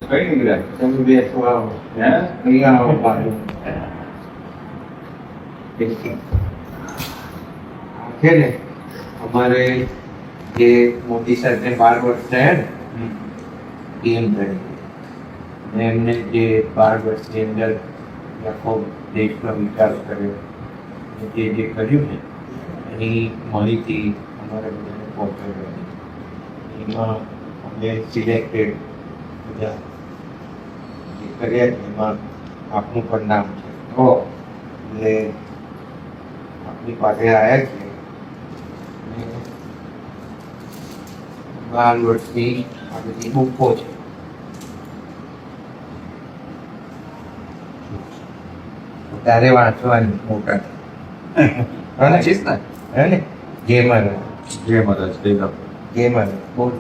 કઈ નીકળ્યા તમે બેસવા આવો. હે અહીંયા આવો બાજુ. છે ને અમારે જે મોદી સાહેબને 12 વર્ષ થયા ને પીએમ તરીકે અને એમને જે 12 વર્ષની અંદર આખો દેશનો વિકાસ કર્યો અને જે કર્યું ને એની માહિતી અમારે બધાને પહોંચાડવાની. એમાં અમે સિલેક્ટેડ બધા જે કર્યા છે એમાં આપનું પણ નામ છે. એટલે આપની પાસે આવ્યા છે 12 વર્ષની આ બધી બુકો છે. તારે વાંચવાની મોટા ચીજ ને હે ને ગેમર જે મદદ ગેમર બહુ